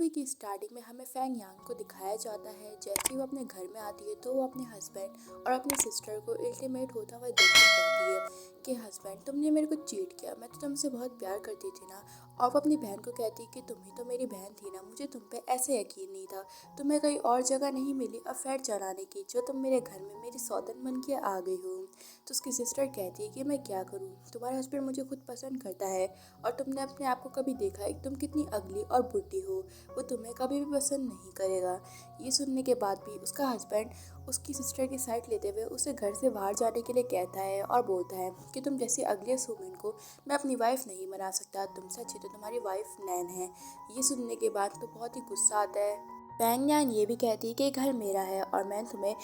Movie की starting में हमें फैंग यांग को दिखाया जाता है। जैसे ही वो अपने घर में आती है तो वो अपने हस्बैंड और अपनी सिस्टर को अल्टीमेट होता हुआ देखकर कहती है कि हस्बैंड, तुमने मेरे को चीट किया, मैं तो तुमसे बहुत प्यार करती थी ना। और वो अपनी बहन को कहती है कि तुम ही तो मेरी बहन थी ना, मुझे तुम पे ऐसे यकीन नहीं था। तुम्हें कहीं और जगह नहीं मिली अफेयर चलाने की, जो तुम मेरे घर में मेरी सौतन बन के आ गई हो। तो उसकी सिस्टर कहती है कि मैं क्या करूँ, तुम्हारा हस्बैंड मुझे खुद पसंद करता है और तुमने अपने आप को कभी देखा है कि तुम कितनी अगली और बुढ़ी हो, वो तुम्हें कभी भी पसंद नहीं करेगा। ये सुनने के बाद भी उसका हस्बैंड उसकी सिस्टर की साइड लेते हुए उसे घर से बाहर जाने के लिए कहता है और बोलता है कि तुम जैसी अगलीस्ट वुमेन को मैं अपनी वाइफ नहीं बना सकता, तुमसे अच्छी तो तुम्हारी वाइफ नैन है। ये सुनने के बाद तो बहुत ही गुस्सा आता है। फैंग यान ये भी कहती है कि घर मेरा है और मैंने तुम्हें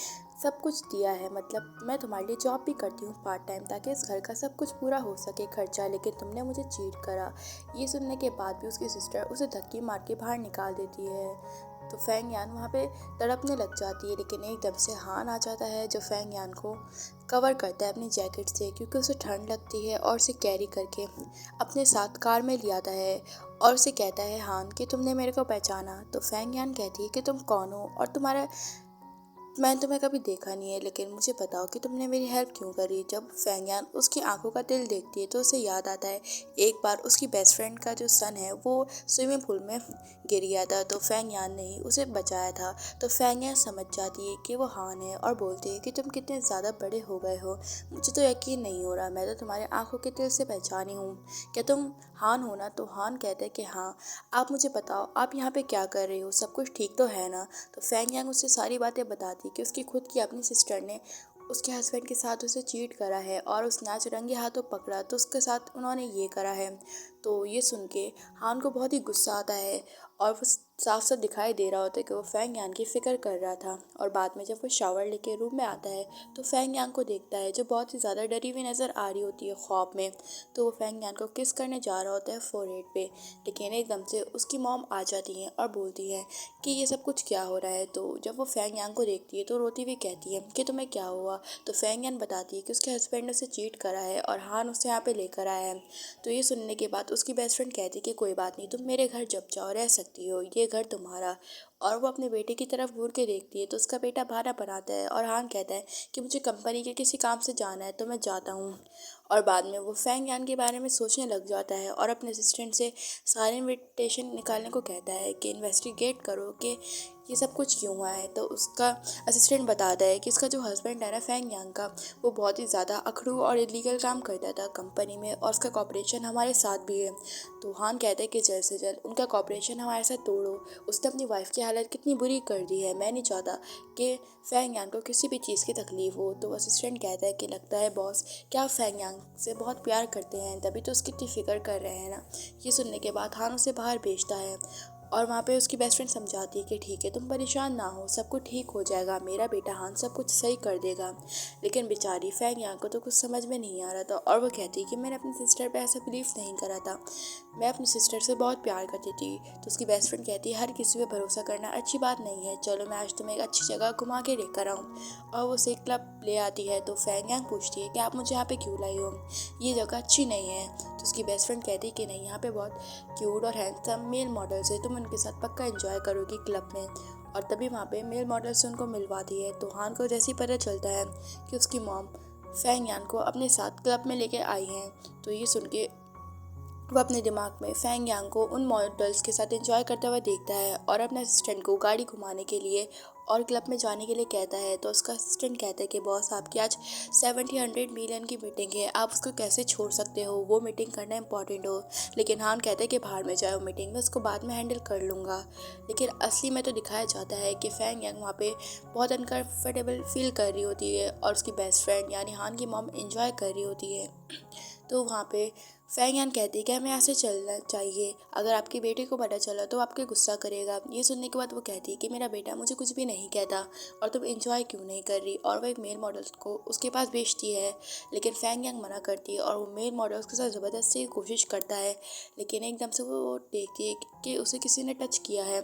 सब कुछ दिया है, मतलब मैं तुम्हारे लिए जॉब भी करती हूँ पार्ट टाइम, ताकि इस घर का सब कुछ पूरा हो सके खर्चा, लेकिन तुमने मुझे चीट करा। ये सुनने के बाद भी उसकी सिस्टर उसे धक्की मार के बाहर निकाल देती है। तो फैंग यान वहाँ पे तड़पने लग जाती है, लेकिन एकदम से हान आ जाता है जो फैंग यान को कवर करता है अपनी जैकेट से, क्योंकि उसे ठंड लगती है और उसे कैरी करके अपने साथ कार में ले आता है। और उसे कहता है हान कि तुमने मेरे को पहचाना। तो फैंग यान कहती है कि तुम कौन हो और तुम्हारा मैंने तुम्हें कभी देखा नहीं है, लेकिन मुझे बताओ कि तुमने मेरी हेल्प क्यों करी। जब फैंग यान उसकी आंखों का दिल देखती है तो उसे याद आता है एक बार उसकी बेस्ट फ्रेंड का जो सन है वो स्विमिंग पूल में गिर गया था, तो फैंग यान ने ही उसे बचाया था। तो फैंग यान समझ जाती है कि वो हान है और बोलती है कि तुम कितने ज़्यादा बड़े हो गए हो, मुझे तो यकीन नहीं हो रहा, मैं तो तुम्हारे आंखों के दिल से पहचानी हूँ। क्या तुम हान हो ना? तो हान कहते हैं कि हाँ। आप मुझे बताओ आप यहाँ पे क्या कर रही हो, सब कुछ ठीक तो है ना? तो फैंग यांग उससे सारी बातें बताती कि उसकी खुद की अपनी सिस्टर ने उसके हस्बैंड के साथ उसे चीट करा है और उसने आज रंगे हाथों पकड़ा तो उसके साथ उन्होंने ये करा है। तो ये सुन के हान को बहुत ही गुस्सा आता है और वो साफ साफ दिखाई दे रहा होता है कि वो फैंग यांग की फिक्र कर रहा था। और बाद में जब वो शावर लेके रूम में आता है तो फैंग यांग को देखता है जो बहुत ही ज़्यादा डरी हुई नज़र आ रही होती है ख्वाब में। तो वो फैंग यांग को किस करने जा रहा होता है फोरहेड पे, लेकिन एकदम से उसकी मॉम आ जाती है और बोलती है कि ये सब कुछ क्या हो रहा है। तो जब वो फैंग यांग को देखती है तो रोती हुई कहती है कि तुम्हें क्या हुआ। तो फैंग यांग बताती है कि उसके हस्बैंड ने उसे चीट करा है और हान उसे यहाँ पे लेकर आया है। तो ये सुनने के बाद उसकी बेस्ट फ्रेंड कहती है कि कोई बात नहीं, तुम मेरे घर जब चाहो रह सकती हो, ये घर तुम्हारा। और वो अपने बेटे की तरफ घूर के देखती है तो उसका बेटा बहाना बनाता है और हान कहता है कि मुझे कंपनी के किसी काम से जाना है तो मैं जाता हूँ। और बाद में वो फैंग यान के बारे में सोचने लग जाता है और अपने असिस्टेंट से सारे इन्विटेशन निकालने को कहता है कि इन्वेस्टिगेट करो कि ये सब कुछ क्यों हुआ है। तो उसका असिस्टेंट बताता है कि इसका जो हस्बैंड है ना फैंग यांग का, वो बहुत ही ज़्यादा अखड़ू और इलीगल काम करता था कंपनी में और उसका कॉपरेशन हमारे साथ भी है। तो हान कहते हैं कि जल्द से जल्द उनका कॉपरेशन हमारे साथ तोड़ो, उसने अपनी वाइफ की हालत कितनी बुरी कर दी है, मैं नहीं चाहता कि फैंग यांग को किसी भी चीज़ की तकलीफ हो। तो असिस्टेंट कहता है कि लगता है बॉस क्या आप फैंग यांग से बहुत प्यार करते हैं, तभी तो उसकी इतनी फिक्र कर रहे हैं ना। ये सुनने के बाद हान उसे बाहर भेजता है और वहाँ पे उसकी बेस्ट फ्रेंड समझाती है कि ठीक है तुम परेशान ना हो, सब कुछ ठीक हो जाएगा, मेरा बेटा हान सब कुछ सही कर देगा। लेकिन बेचारी फैंग यांग को तो कुछ समझ में नहीं आ रहा था और वो कहती है कि मैंने अपनी सिस्टर पे ऐसा बिलीव नहीं करा था, मैं अपनी सिस्टर से बहुत प्यार करती थी। तो उसकी बेस्ट फ्रेंड कहती है हर किसी पे भरोसा करना अच्छी बात नहीं है, चलो मैं आज तुम्हें एक अच्छी जगह घुमा के लेकर आऊँ। और वो उसे एक क्लब ले आती है। तो फैंग यांग पूछती है कि आप मुझे यहाँ पे क्यों लाई हो, ये जगह अच्छी नहीं है। तो उसकी बेस्ट फ्रेंड कहती है कि नहीं, यहाँ पे बहुत क्यूट और हैंडसम मेल मॉडल्स है, तुम उनके साथ पक्का एंजॉय करोगी क्लब में। और तभी वहाँ पे मेल मॉडल से उनको मिलवाती है। तो हान को जैसे ही पता चलता है कि उसकी मॉम फैंग यान को अपने साथ क्लब में लेके आई हैं, तो ये सुन के वो अपने दिमाग में फैंग यांग को उन मॉडल्स के साथ एंजॉय करते हुए देखता है और अपने असिस्टेंट को गाड़ी घुमाने के लिए और क्लब में जाने के लिए कहता है। तो उसका असिस्टेंट कहता है कि बॉस आपकी आज 70-100 मिलियन की मीटिंग है, आप उसको कैसे छोड़ सकते हो, वो मीटिंग करना इंपॉर्टेंट हो। लेकिन हान कहता है कि बाहर में जाओ मीटिंग, मैं उसको बाद में हैंडल कर लूँगा। लेकिन असली में तो दिखाया जाता है कि फैंग यांग वहाँ पे बहुत अनकम्फर्टेबल फील कर रही होती है और उसकी बेस्ट फ्रेंड यानी हान की मॉम इंजॉय कर रही होती है। तो वहाँ पे फैंग यान कहती है कि हमें यहाँ से चलना चाहिए, अगर आपकी बेटी को पता चला तो आपके गुस्सा करेगा। ये सुनने के बाद वो कहती है कि मेरा बेटा मुझे कुछ भी नहीं कहता और तुम इंजॉय क्यों नहीं कर रही। और वो एक मेल मॉडल को उसके पास भेजती है, लेकिन फैंग यांग मना करती है और वो मेल मॉडल उसके साथ ज़बरदस्ती की कोशिश करता है। लेकिन एकदम से वो देखती है कि उसे किसी ने टच किया है,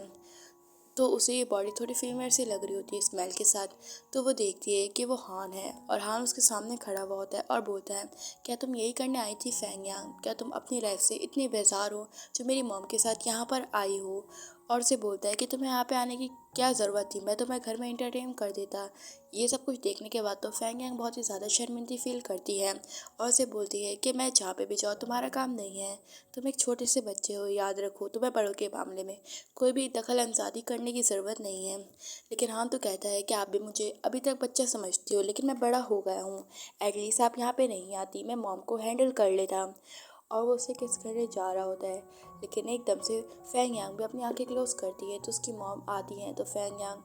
तो उसे ये बॉडी थोड़ी फीमेल सी लग रही होती है स्मेल के साथ। तो वो देखती है कि वो हान है और हान उसके सामने खड़ा हुआ होता है और बोलता है क्या तुम यही करने आई थी फैंग यांग, क्या तुम अपनी लाइफ से इतनी बेजार हो जो मेरी मॉम के साथ यहाँ पर आई हो। और उसे बोलता है कि तुम्हें यहाँ पे आने की क्या ज़रूरत थी, मैं तुम्हें घर में इंटरटेन कर देता। ये सब कुछ देखने के बाद तो फैंग यांग बहुत ही ज़्यादा शर्मिंदी फील करती है और उसे बोलती है कि मैं जहाँ पे भी जाऊँ तुम्हारा काम नहीं है, तुम एक छोटे से बच्चे हो, याद रखो तुम्हें बड़ों के मामले में कोई भी दखल अंदाज़ी करने की ज़रूरत नहीं है। लेकिन हाँ तो कहता है कि आप भी मुझे अभी तक बच्चा समझती हो, लेकिन मैं बड़ा हो गया हूँ, एटलीस्ट आप यहाँ पे नहीं आती, मैं मॉम को हैंडल कर लेता। और वो उसे किस करने जा रहा होता है, लेकिन एकदम से फैंग यांग भी अपनी आंखें क्लोज करती है तो उसकी मॉम आती है तो फैंग यांग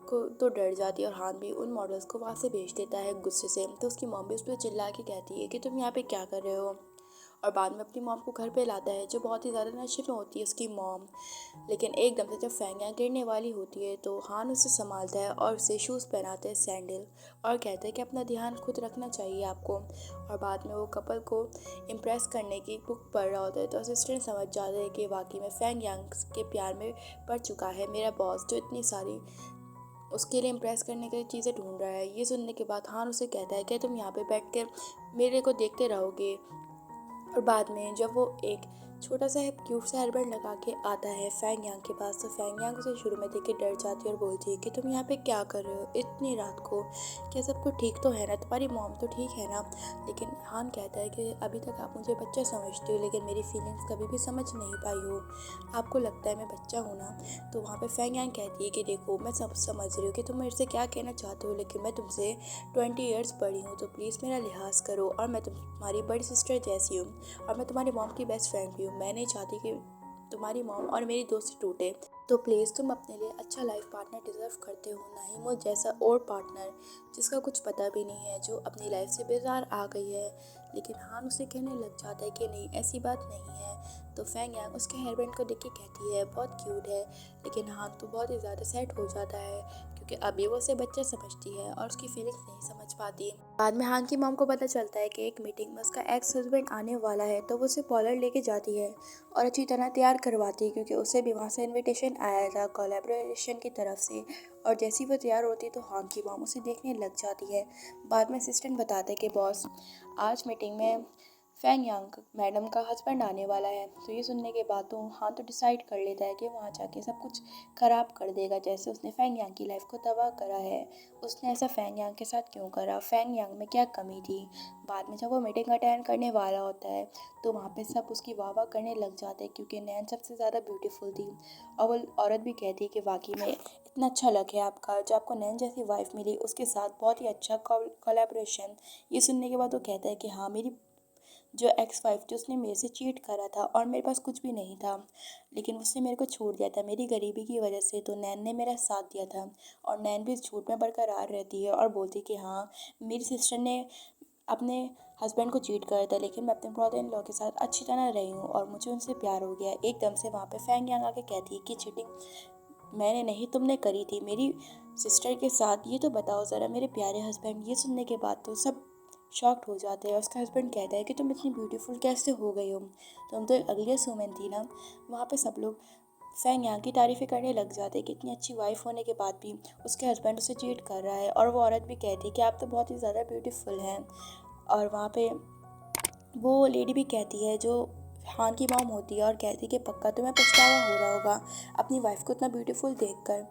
को तो डर जाती है और हान भी उन मॉडल्स को वहाँ से भेज देता है गुस्से से। तो उसकी मॉम भी उस पर चिल्ला के कहती है कि तुम यहाँ पे क्या कर रहे हो, और बाद में अपनी मॉम को घर पे लाता है जो बहुत ही ज़्यादा नशे में होती है उसकी मॉम। लेकिन एकदम से जब फेंगियाँ गिरने वाली होती है तो हान उसे संभालता है और उसे शूज़ पहनाते हैं, सैंडल, और कहते हैं कि अपना ध्यान खुद रखना चाहिए आपको। और बाद में वो कपल को इम्प्रेस करने की बुक पढ़ रहा होता है तो असिस्टेंट समझ जाते हैं कि वाकई में फैंग यांग के प्यार में पड़ चुका है मेरा बॉस, जो इतनी सारी उसके लिए इम्प्रेस करने के लिए चीज़ें ढूंढ रहा है। ये सुनने के बाद हान उसे कहता है कि तुम यहाँ पे बैठ कर मेरे को देखते रहोगे। और बाद में जब वो एक छोटा सा क्यूट सा हेयरबैंड लगा के आता है फैंग यांग के पास तो फैंग यांग उसे शुरू में देख के डर जाती है और बोलती है कि तुम यहाँ पे क्या कर रहे हो इतनी रात को, क्या सब कुछ ठीक तो है ना, तुम्हारी मॉम तो ठीक है ना। लेकिन हान कहता है कि अभी तक आप मुझे बच्चा समझते हो लेकिन मेरी फीलिंग्स कभी भी समझ नहीं पाई हो, आपको लगता है मैं बच्चा हूँ ना। तो वहाँ पे फैंग यांग कहती है कि देखो मैं सब समझ रही हूँ कि तुम मेरे से क्या कहना चाहते हो, लेकिन मैं तुमसे 20 ईयर्स बड़ी हूँ तो प्लीज़ मेरा लिहाज करो, और मैं तुम्हारी बड़ी सिस्टर जैसी हूँ और मैं तुम्हारी मॉम की बेस्ट फ्रेंड भी हूँ। मैं नहीं चाहती कि तुम्हारी मॉम और मेरी दोस्ती टूटे, तो प्लीज़ तुम अपने लिए अच्छा लाइफ पार्टनर डिजर्व करते हो, ना ही मुझ जैसा और पार्टनर जिसका कुछ पता भी नहीं है, जो अपनी लाइफ से बेजार आ गई है। लेकिन हान उसे कहने लग जाता है कि नहीं ऐसी बात नहीं है। तो फैंग यांग उसके हेयरबैंड को देख के कहती है बहुत क्यूट है, लेकिन हान तो बहुत ही ज़्यादा सैड हो जाता है क्योंकि अभी वो उसे बच्चा समझती है और उसकी फीलिंग्स नहीं समझ पाती। बाद में हान की मॉम को पता चलता है कि एक मीटिंग में उसका एक्स हस्बैंड आने वाला है तो वो उसे पार्लर लेके जाती है और अच्छी तरह तैयार करवाती है क्योंकि उसे भी वहाँ से इनविटेशन आया था कोलैबोरेशन की तरफ से। और जैसी वो तैयार होती है तो हान की मॉम उसे देखने लग जाती है। बाद में असिस्टेंट बताते हैं कि बॉस आज मीटिंग में फैंग यांग मैडम का हस्बैंड आने वाला है। तो ये सुनने के बाद तो हाँ तो डिसाइड कर लेता है कि वहाँ जाके सब कुछ ख़राब कर देगा, जैसे उसने फैंग यांग की लाइफ को तबाह करा है। उसने ऐसा फैंग यांग के साथ क्यों करा, फैंग यांग में क्या कमी थी। बाद में जब वो मीटिंग अटेंड करने वाला होता है तो वहाँ पे सब उसकी वाह वाह करने लग जाते हैं क्योंकि नैन सबसे ज़्यादा ब्यूटीफुल थी। और वो औरत भी कहती है कि वाकई में इतना अच्छा लक है आपका, जो आपको नैन जैसी वाइफ मिली उसके साथ बहुत ही अच्छा कोलैबोरेशन। ये सुनने के बाद वो कहता है कि हाँ मेरी जो एक्स वाइफ थी उसने मेरे से चीट करा था और मेरे पास कुछ भी नहीं था, लेकिन उसने मेरे को छोड़ दिया था मेरी गरीबी की वजह से, तो नैन ने मेरा साथ दिया था। और नैन भी इस झूठ में बरकरार रहती है और बोलती कि हाँ मेरी सिस्टर ने अपने हस्बैंड को चीट करा था लेकिन मैं अपने ब्रदर इन लॉ के साथ अच्छी तरह रही हूँ और मुझे उनसे प्यार हो गया। एकदम से वहाँ पे फैंग यांग आके कहती है कि चीटिंग मैंने नहीं तुमने करी थी मेरी सिस्टर के साथ, ये तो बताओ ज़रा मेरे प्यारे हस्बैंड। ये सुनने के बाद तो सब शॉक्ड हो जाते हैं और उसका हस्बैंड कहता है कि तुम इतनी ब्यूटीफुल कैसे हो गई हो, तुम तो एक अगलियस वुमेन थी ना। वहाँ पे सब लोग फैंग यांग की तारीफ़ें करने लग जाते हैं कि इतनी अच्छी वाइफ होने के बाद भी उसके हस्बैंड उसे चीट कर रहा है। और वो औरत भी कहती है कि आप तो बहुत ही ज़्यादा ब्यूटीफुल हैं। और वहाँ पे वो लेडी भी कहती है जो हान की मॉम होती है और कहती है कि पक्का तुम्हें पछतावा हो रहा होगा अपनी वाइफ को इतना ब्यूटीफुल देखकर।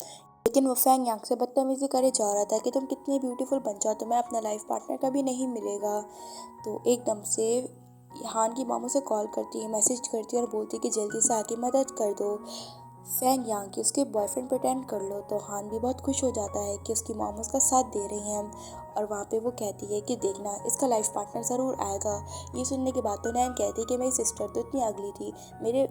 लेकिन वो फैंग यांग से बदतमीजी करे जा रहा था कि तुम कितनी ब्यूटीफुल बन जाओ तुम्हें अपना लाइफ पार्टनर कभी नहीं मिलेगा। तो एकदम से हान की मॉम उसे कॉल करती है, मैसेज करती है और बोलती है कि जल्दी से आके मदद कर दो फैंग यांग की उसके बॉयफ्रेंड प्रिटेंड कर लो। तो हान भी बहुत खुश हो जाता है कि उसकी मॉम उसका साथ दे रही हैं। और वहाँ पे वो कहती है कि देखना इसका लाइफ पार्टनर ज़रूर आएगा। ये सुनने के बाद तो नैन कहती है कि मेरी सिस्टर तो इतनी अगली थी, मेरे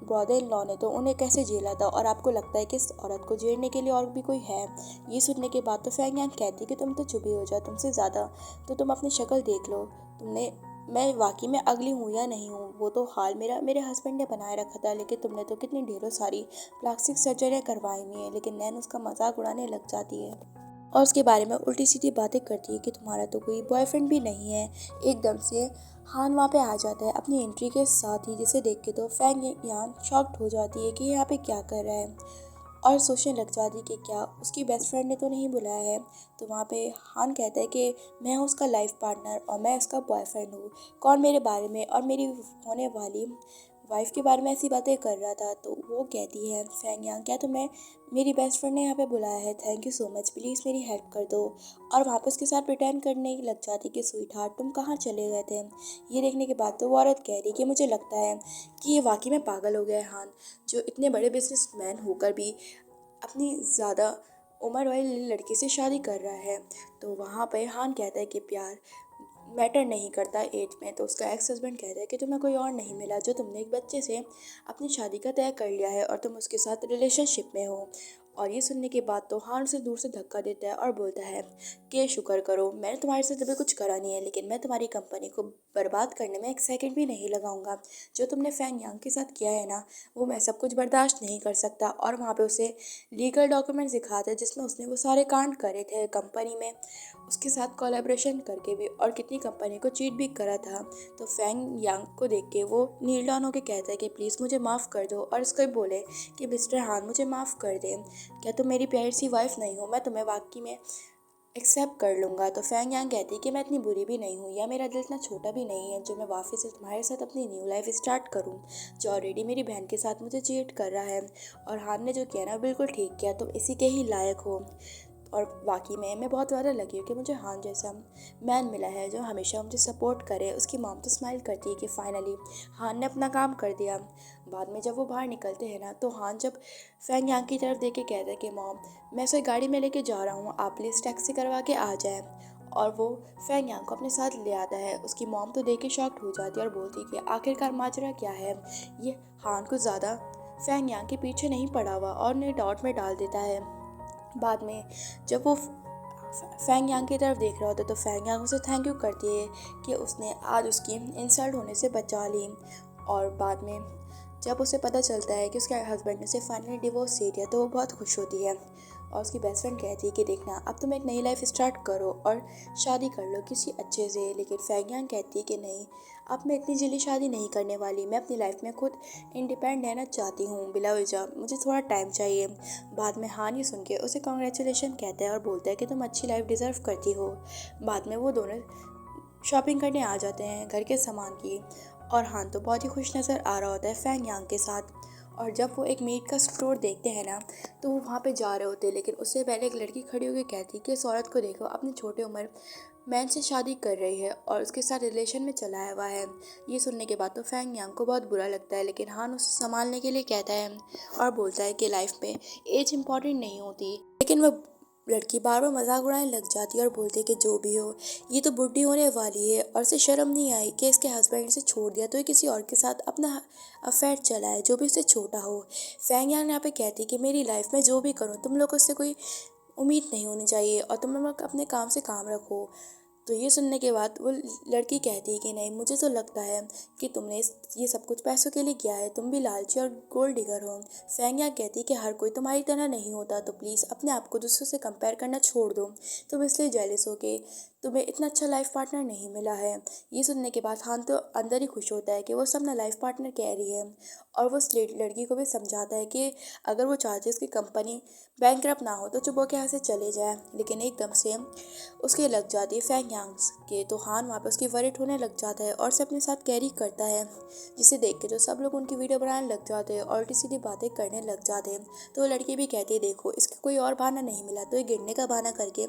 ब्रदर इन लॉ ने तो उन्हें कैसे झेला था और आपको लगता है कि इस औरत को झेलने के लिए और भी कोई है। ये सुनने के बाद तो फैंग यांग कहती है कि तुम तो चुप ही हो जाओ, तुमसे ज़्यादा तो तुम अपनी शक्ल देख लो, तुमने मैं वाकई में अगली हूँ या नहीं हूँ वो तो हाल मेरे हस्बैंड ने बनाए रखा था, लेकिन तुमने तो कितनी ढेरों सारी प्लास्टिक सर्जरियाँ करवाई हुई हैं। लेकिन नैन उसका मजाक उड़ाने लग जाती है और उसके बारे में उल्टी सीधी बातें करती है कि तुम्हारा तो कोई बॉयफ्रेंड भी नहीं है। एकदम से हान वहाँ पे आ जाता है अपनी एंट्री के साथ ही, जिसे देख के तो फैंग यांग शॉक्ड हो जाती है कि यहाँ पे क्या कर रहा है और सोचने लग जाती कि क्या उसकी बेस्ट फ्रेंड ने तो नहीं बुलाया है। तो वहाँ पे हान कहता है कि मैं हूँ उसका लाइफ पार्टनर और मैं उसका बॉयफ्रेंड हूँ, कौन मेरे बारे में और मेरी होने वाली वाइफ के बारे में ऐसी बातें कर रहा था। तो वो कहती है, फैंग यांग क्या तुम्हें मेरी बेस्ट फ्रेंड ने यहाँ पे बुलाया है, thank you so much, please मेरी हेल्प कर दो। और वहाँ पे उसके साथ प्रिटेंड करने लग जाती कि स्वीट हार्ट तुम कहाँ चले गए थे। ये देखने के बाद तो वो औरत कह रही कि मुझे लगता है कि ये वाकई में पागल हो गया है हान, जो इतने बड़े बिजनेसमैन होकर भी अपनी ज़्यादा उम्र वाली लड़की से शादी कर रहा है। तो वहाँ पे हान कहता है कि प्यार मैटर नहीं करता एज में। तो उसका एक्स हस्बैंड कहता है कि तुम्हें कोई और नहीं मिला जो तुमने एक बच्चे से अपनी शादी का तय कर लिया है और तुम उसके साथ रिलेशनशिप में हो। और ये सुनने के बाद तो हान उसे दूर से धक्का देता है और बोलता है कि शुक्र करो, मैंने तुम्हारे साथ अभी कुछ करा नहीं है, लेकिन मैं तुम्हारी कंपनी को बर्बाद करने में एक सेकंड भी नहीं लगाऊंगा। जो तुमने फैंग यांग के साथ किया है ना, वो मैं सब कुछ बर्दाश्त नहीं कर सकता। और वहाँ पे उसे लीगल डॉक्यूमेंट्स दिखाते हैं जिसमें उसने वो सारे कांड करे थे कंपनी में, उसके साथ कोलैबोरेशन करके भी, और कितनी कंपनी को चीट भी करा था। तो फैंग यांग को देख के वो नील डाउन होकर कहता है कि प्लीज़ मुझे माफ़ कर दो। और उसको बोले कि मिस्टर हान मुझे माफ़ कर दे, क्या तुम मेरी प्यारी सी वाइफ नहीं हो, मैं तुम्हें वाकई में एक्सेप्ट कर लूँगा। तो फैंग यांग कहती कि मैं इतनी बुरी भी नहीं हूँ या मेरा दिल इतना छोटा भी नहीं है जो मैं वापस से तुम्हारे साथ अपनी न्यू लाइफ स्टार्ट करूँ, जो ऑलरेडी मेरी बहन के साथ मुझे चीट कर रहा है। और हान ने जो किया ना बिल्कुल ठीक किया, तुम इसी के ही लायक हो। और वाकई में मैं बहुत ज़्यादा लगी हूँ कि मुझे हान जैसा मैन मिला है जो हमेशा मुझे सपोर्ट करे। उसकी मॉम तो स्माइल करती है कि फाइनली हान ने अपना काम कर दिया। बाद में जब वो बाहर निकलते हैं ना, तो हान जब फैंग यांग की तरफ देख के कहता है कि मॉम मैं उसे गाड़ी में लेके जा रहा हूँ, आप प्लीज़ टैक्सी करवा के आ जाए। और वो फैंग यांग को अपने साथ ले आता है। उसकी मॉम तो देख के शॉक्ड हो जाती है और बोलती है कि आखिरकार माजरा क्या है। ये हान को ज़्यादा फैंग यांग के पीछे नहीं पड़ा हुआ और उन्हें डाउट में डाल देता है। बाद में जब वो फैंग यांग की तरफ देख रहा होता है तो फैंग यांग उसे थैंक यू करती है कि उसने आज उसकी इंसल्ट होने से बचा ली। और बाद में जब उसे पता चलता है कि उसके हस्बैंड ने उसे फाइनली डिवोर्स दे दिया तो वो बहुत खुश होती है। और उसकी बेस्ट फ्रेंड कहती है कि देखना अब तुम एक नई लाइफ स्टार्ट करो और शादी कर लो किसी अच्छे से। लेकिन फैंग यांग कहती है कि नहीं, अब मैं इतनी जल्दी शादी नहीं करने वाली, मैं अपनी लाइफ में खुद इंडिपेंडेंट रहना चाहती हूँ बिला वजह, मुझे थोड़ा टाइम चाहिए। बाद में हान ये सुन के उसे कॉन्ग्रेचुलेशन कहता है और बोलता है कि तुम अच्छी लाइफ डिज़र्व करती हो। बाद में वो दोनों शॉपिंग करने आ जाते हैं घर के सामान की। और हान तो बहुत ही खुश नज़र आ रहा होता है फैंग यांग के साथ। और जब वो एक मीट का स्टोर देखते हैं ना, तो वो वहाँ पे जा रहे होते हैं, लेकिन उससे पहले एक लड़की खड़ी होकर कहती है कि इस औरत को देखो, अपनी छोटी उम्र मैन से शादी कर रही है और उसके साथ रिलेशन में चलाया हुआ है। ये सुनने के बाद तो फैंग यांग को बहुत बुरा लगता है, लेकिन हान उसे संभालने के लिए कहता है और बोलता है कि लाइफ में एज इम्पॉर्टेंट नहीं होती। लेकिन वो लड़की बार बार मजाक उड़ाने लग जाती है और बोलती है कि जो भी हो, ये तो बुढ़ी होने वाली है और इसे शर्म नहीं आई कि इसके हस्बैंड से छोड़ दिया तो ये किसी और के साथ अपना अफेयर चलाए जो भी उससे छोटा हो। फैंग यांग यहाँ पे कहती है कि मेरी लाइफ में जो भी करूँ तुम लोग उससे कोई उम्मीद नहीं होनी चाहिए और तुम लोग अपने काम से काम रखो। तो ये सुनने के बाद वो लड़की कहती है कि नहीं, मुझे तो लगता है कि तुमने ये सब कुछ पैसों के लिए किया है, तुम भी लालची और गोल्ड डिगर हो। फैंग यांग कहती है कि हर कोई तुम्हारी तरह नहीं होता, तो प्लीज़ अपने आप को दूसरों से कंपेयर करना छोड़ दो, तुम इसलिए जेलस हो के तुम्हें इतना अच्छा लाइफ पार्टनर नहीं मिला है। ये सुनने के बाद हान तो अंदर ही खुश होता है कि वो सब ना लाइफ पार्टनर कह रही है। और वो उस लड़की को भी समझाता है कि अगर वो चाहती है उसकी कंपनी बैंकरप्ट ना हो तो चुप होकर यहाँ से चले जाए। लेकिन एकदम से उसके लग जाती है फैंग यांग के, तो हान वहाँ पे उसकी वरिड होने लग जाता है और उसे अपने साथ कैरी करता है, जिसे देख के तो सब लोग उनकी वीडियो बनाने लग जाते हैं और उल्टी सीधी बातें करने लग जाते हैं। तो वो लड़की भी कहती है देखो इसका कोई और बहाना नहीं मिला तो ये गिरने का बहाना करके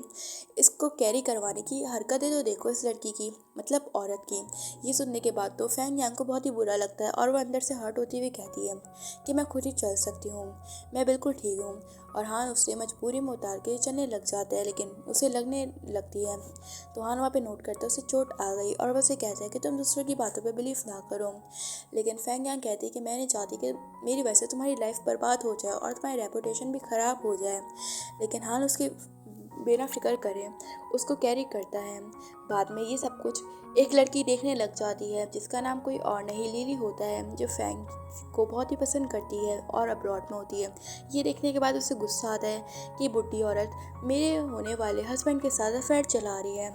इसको कैरी करवाने की हरकतें तो देखो इस लड़की की, मतलब औरत की। ये सुनने के बाद तो फैंग यांग को बहुत ही बुरा लगता है और वो अंदर से हर्ट होती हुई कहती है कि मैं खुद ही चल सकती हूँ, मैं बिल्कुल ठीक हूँ। और हान उसे मजबूरी में उतार के चलने लग जाता है, लेकिन उसे लगने लगती है। तो हान वहाँ पे नोट करता है उसे चोट आ गई और वह उसे कहता है कि तुम दूसरों की बातों पे बिलीव ना करो। लेकिन फैंग यांग कहती है कि मैं नहीं चाहती कि मेरी वजह से तुम्हारी लाइफ बर्बाद हो जाए और तुम्हारी रेपुटेशन भी ख़राब हो जाए। लेकिन हान उसकी बिना फिक्र करे उसको कैरी करता है। बाद में ये सब कुछ एक लड़की देखने लग जाती है जिसका नाम कोई और नहीं लिली होता है, जो फैंग को बहुत ही पसंद करती है और अब्रॉड में होती है। ये देखने के बाद उसे गुस्सा आता है कि बुढ़ी औरत मेरे होने वाले हस्बैंड के साथ अफेयर चला रही है।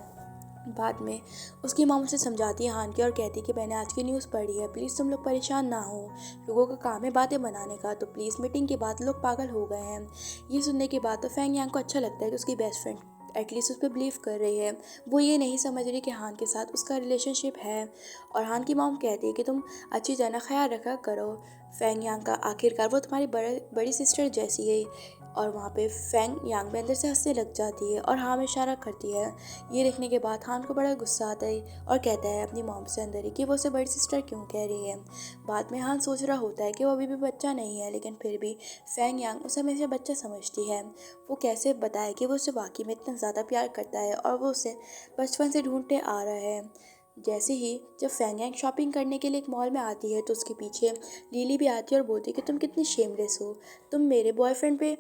बाद में उसकी माँ उसे समझाती है हान की और कहती है कि मैंने आज की न्यूज़ पढ़ी है, प्लीज़ तुम लोग परेशान ना हो, लोगों का काम है बातें बनाने का, तो प्लीज़ मीटिंग के बाद लोग पागल हो गए हैं। ये सुनने के बाद तो फैंग यांग को अच्छा लगता है कि उसकी बेस्ट फ्रेंड एटलीस्ट उस पर बिलीव कर रही है। वो ये नहीं समझ रही कि हान के साथ उसका रिलेशनशिप है। और हान की मॉम कहती है कि तुम अच्छी तरह ख्याल रखा करो फैंग यांग का, आखिरकार वो तुम्हारी बड़ी सिस्टर जैसी है। और वहाँ पे फैंग यांग भी अंदर से हंसने लग जाती है और हाँ में इशारा करती है। ये देखने के बाद हान को बड़ा गुस्सा आता है और कहता है अपनी मॉम से अंदर ही कि वो उसे बड़ी सिस्टर क्यों कह रही है। बाद में हान सोच रहा होता है कि वो अभी भी बच्चा नहीं है, लेकिन फिर भी फैंग यांग उसे हमेशा बच्चा समझती है। वो कैसे बताए कि वो उसे वाकई में इतना ज़्यादा प्यार करता है और वो उसे बचपन से ढूंढते आ रहा है। जैसे ही जब फैंग यांग शॉपिंग करने के लिए एक मॉल में आती है तो उसके पीछे लीली भी आती है और बोलती है कि तुम कितनी शेमलेस हो, तुम मेरे बॉयफ्रेंड पे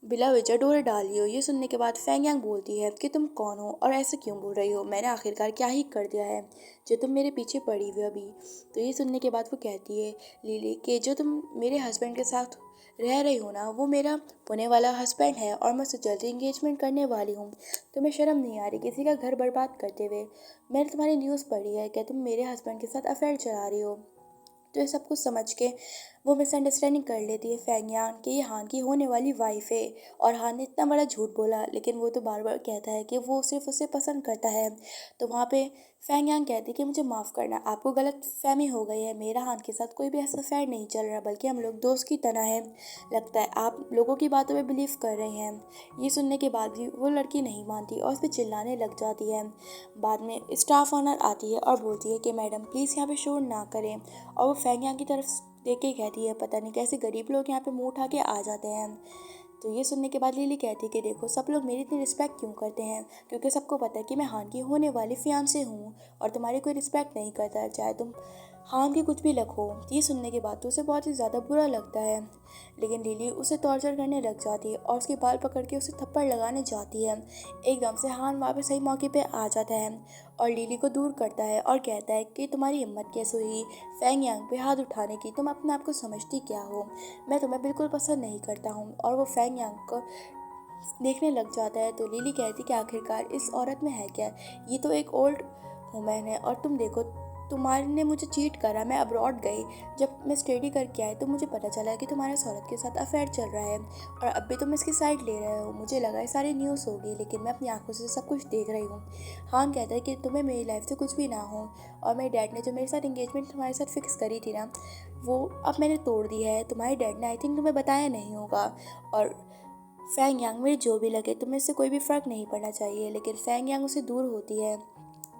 बिला वजह डोरे डाली हो। ये सुनने के बाद फैंग यांग बोलती है कि तुम कौन हो और ऐसे क्यों बोल रही हो, मैंने आखिरकार क्या ही कर दिया है जो तुम मेरे पीछे पड़ी हुई अभी। तो ये सुनने के बाद वो कहती है लीली कि जो तुम मेरे हस्बैंड के साथ रह रही हो ना, वो मेरा होने वाला हस्बैंड है और मैं उससे जल्दी इंगेजमेंट करने वाली हूँ। तुम्हें शर्म नहीं आ रही किसी का घर बर्बाद करते हुए। मैंने तुम्हारी न्यूज़ पढ़ी है कि तुम मेरे हस्बैंड के साथ अफेयर चला रही हो। तो ये सब कुछ समझ के वो मिसअंडरस्टैंडिंग कर लेती है फैंग यांग कि ये हान की होने वाली वाइफ है। और हान ने इतना बड़ा झूठ बोला, लेकिन वो तो बार बार कहता है कि वो सिर्फ उसे पसंद करता है। तो वहाँ पे फैंग यांग कहती है कि मुझे माफ़ करना, आपको गलत फहमी हो गई है, मेरा हान के साथ कोई भी ऐसा अफेयर नहीं चल रहा, बल्कि हम लोग दोस्त की तरह हैं। लगता है आप लोगों की बातों में बिलीव कर रहे हैं। ये सुनने के बाद भी वो लड़की नहीं मानती और उस पर चिल्लाने लग जाती है। बाद में स्टाफ ऑनर आती है और बोलती है कि मैडम प्लीज़ यहाँ पे शोर ना करें। और वो फैंग यांग की तरफ देख के कहती है पता नहीं कैसे गरीब लोग यहाँ पे मुंह उठा के आ जाते हैं। तो ये सुनने के बाद लिली कहती है कि देखो सब लोग मेरी इतनी रिस्पेक्ट क्यों करते हैं, क्योंकि सबको पता है कि मैं हान की होने वाली फियांसे हूँ और तुम्हारी कोई रिस्पेक्ट नहीं करता है, चाहे तुम हान की कुछ भी लखो। ये सुनने के बाद तो उसे बहुत ही ज़्यादा बुरा लगता है, लेकिन लिली उसे टॉर्चर करने लग जाती है और उसके बाल पकड़ के उसे थप्पड़ लगाने जाती है। एकदम से हान वहाँ पे सही मौके पे आ जाता है और लिली को दूर करता है और कहता है कि तुम्हारी हिम्मत कैसे हुई फैंग यांग पे हाथ उठाने की, तुम अपने आप को समझती क्या हो, मैं तुम्हें बिल्कुल पसंद नहीं करता हूँ। और वो फैंग यांग को देखने लग जाता है। तो लिली कहती कि आखिरकार इस औरत में है क्या, ये तो एक ओल्ड वुमेन है और तुम देखो तुम्हारे ने मुझे चीट करा, मैं अब्रॉड गई, जब मैं स्टडी करके आई तो मुझे पता चला कि तुम्हारे इस औरत के साथ अफेयर चल रहा है और अब भी तुम इसकी साइड ले रहे हो। मुझे लगा ये सारी न्यूज़ होगी, लेकिन मैं अपनी आंखों से सब कुछ देख रही हूँ। हान कहता है कि तुम्हें मेरी लाइफ से कुछ भी ना हो और मेरे डैड ने जो मेरे साथ इंगेजमेंट तुम्हारे साथ फिक्स करी थी ना, वो अब मैंने तोड़ दी है। तुम्हारे डैड ने आई थिंक तुम्हें बताया नहीं होगा। और फैंग यांग में जो भी लगे तुम्हें इससे कोई भी फ़र्क नहीं पड़ना चाहिए, लेकिन फैंग यांग उससे दूर होती है।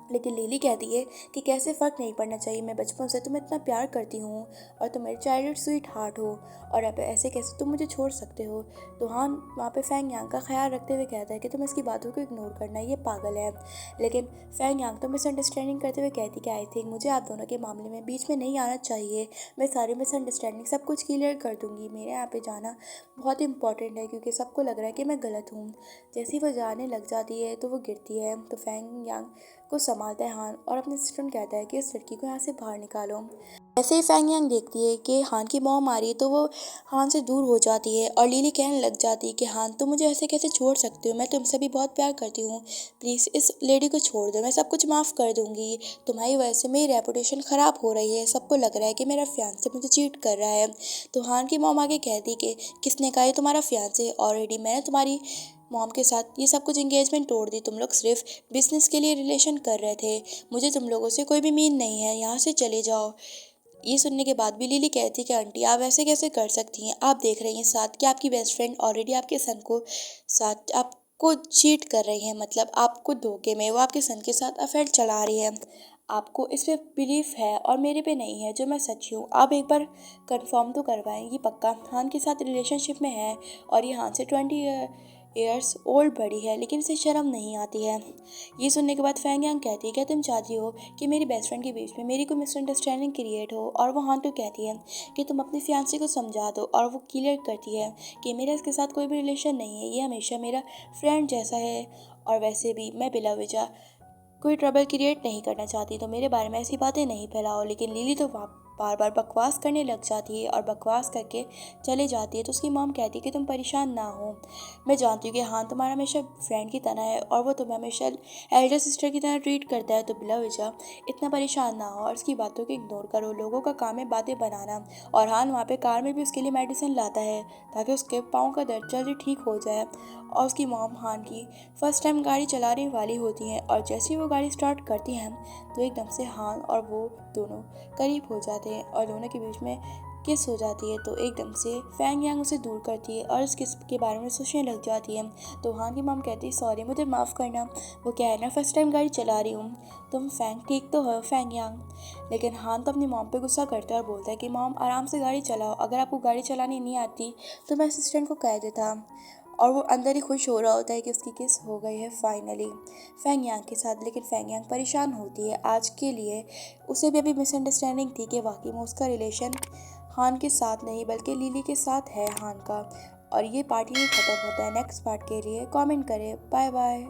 लेकिन लिली कहती है कि कैसे फ़र्क नहीं पड़ना चाहिए, मैं बचपन से तुम्हें इतना प्यार करती हूँ और तुम मेरी चाइल्डहुड स्वीट हार्ट हो और अब ऐसे कैसे तुम मुझे छोड़ सकते हो। तो हान वहाँ पे फैंग यांग का ख्याल रखते हुए कहता है कि तुम इसकी बातों को इग्नोर करना, ये पागल है। लेकिन फैंग यांग तो मिसअंडरस्टैंडिंग करते हुए कहती कि आई थिंक मुझे आप दोनों के मामले में बीच में नहीं आना चाहिए, मैं सारी मिसअंडरस्टैंडिंग सब कुछ क्लियर कर दूँगी, मेरे यहाँ पे जाना बहुत इंपॉर्टेंट है क्योंकि सबको लग रहा है कि मैं गलत हूँ। जैसे ही वो जाने लग जाती है तो वो गिरती है। तो फैंग यांग को संभालता है हान और अपने सिस्टर कहता है कि इस लड़की को यहाँ से बाहर निकालो। ऐसे ही फैंग यांग देखती है कि हान की मॉम आ रही है तो वो हान से दूर हो जाती है और लिली कहने लग जाती है कि हान तुम मुझे ऐसे कैसे छोड़ सकते हो, मैं तुमसे भी बहुत प्यार करती हूँ, प्लीज़ इस लेडी को छोड़ दो, मैं सब कुछ माफ़ कर दूँगी, तुम्हारी वजह से मेरी रेपुटेशन ख़राब हो रही है, सबको लग रहा है कि मेरा फियांसे मुझे चीट कर रहा है। तो हान की मॉम आगे कहती कि किसने कहा ये तुम्हारा फियांसे, ऑलरेडी मैंने तुम्हारी मॉम के साथ ये सब कुछ इंगेजमेंट तोड़ दी, तुम लोग सिर्फ बिजनेस के लिए रिलेशन कर रहे थे, मुझे तुम लोगों से कोई भी मीन नहीं है, यहाँ से चले जाओ। ये सुनने के बाद भी लिली कहती कि आंटी आप ऐसे कैसे कर सकती हैं, आप देख रही हैं साथ कि आपकी बेस्ट फ्रेंड ऑलरेडी आपके सन को साथ आपको चीट कर रही है, मतलब आपको धोखे में वो आपके सन के साथ अफेयर चला रही है। आपको इस पे बिलीफ है और मेरे पे नहीं है जो मैं सच्ची हूँ, आप एक बार कंफर्म तो करवाएं ये पक्का हान के साथ रिलेशनशिप में है और ये हान से 20 ईयर्स ओल्ड बड़ी है, लेकिन इसे शर्म नहीं आती है। ये सुनने के बाद फैंग यांग कहती है क्या तुम चाहती हो कि मेरी बेस्ट फ्रेंड के बीच में मेरी कोई मिसअंडरस्टैंडिंग क्रिएट हो। और वो हान तो कहती है कि तुम अपनी फियांसी को समझा दो और वो क्लियर करती है कि मेरा इसके साथ कोई भी रिलेशन नहीं है, ये हमेशा मेरा फ्रेंड जैसा है और वैसे भी मैं बिला वजह कोई ट्रबल क्रिएट नहीं करना चाहती, तो मेरे बारे में ऐसी बातें नहीं फैलाओ। लेकिन लिली तो बार बार बकवास करने लग जाती है और बकवास करके चले जाती है। तो उसकी मॉम कहती है कि तुम परेशान ना हो, मैं जानती हूँ कि हाँ तुम्हारा हमेशा फ्रेंड की तरह है और वो तुम्हें हमेशा एल्डर सिस्टर की तरह ट्रीट करता है, तो बिला वजह इतना परेशान ना हो और उसकी बातों को इग्नोर करो। लोगों का काम है बातें बनाना। और हान वहाँ पे कार में भी उसके लिए मेडिसिन लाता है ताकि उसके पाँव का दर्द जल्दी ठीक हो जाए। और उसकी मॉम हान की फर्स्ट टाइम गाड़ी चलाने वाली होती हैं और जैसे ही वो गाड़ी स्टार्ट करती हैं तो एकदम से हान और वो दोनों करीब हो जाते हैं और दोनों के बीच में किस हो जाती है। तो एकदम से फैंग यांग उसे दूर करती है और इस किस के बारे में सोचने लग जाती है। तो हान की मॉम कहती है सॉरी मुझे माफ़ करना, वो क्या है ना फर्स्ट टाइम गाड़ी चला रही हूँ, तुम फैंग ठीक तो हो फैंग यांग। लेकिन हान तो अपनी मॉम पे गुस्सा करता है और बोलता है कि मॉम आराम से गाड़ी चलाओ, अगर आपको गाड़ी चलानी नहीं आती तो मैं असिस्टेंट को कह देता। और वो अंदर ही खुश हो रहा होता है कि उसकी किस हो गई है फाइनली फैंग यांग के साथ। लेकिन फैंग यांग परेशान होती है आज के लिए, उसे भी अभी मिसअंडरस्टैंडिंग थी कि वाकई में उसका रिलेशन हान के साथ नहीं बल्कि लिली के साथ है हान का। और ये पार्ट ही ख़त्म होता है। नेक्स्ट पार्ट के लिए कमेंट करें। Bye bye.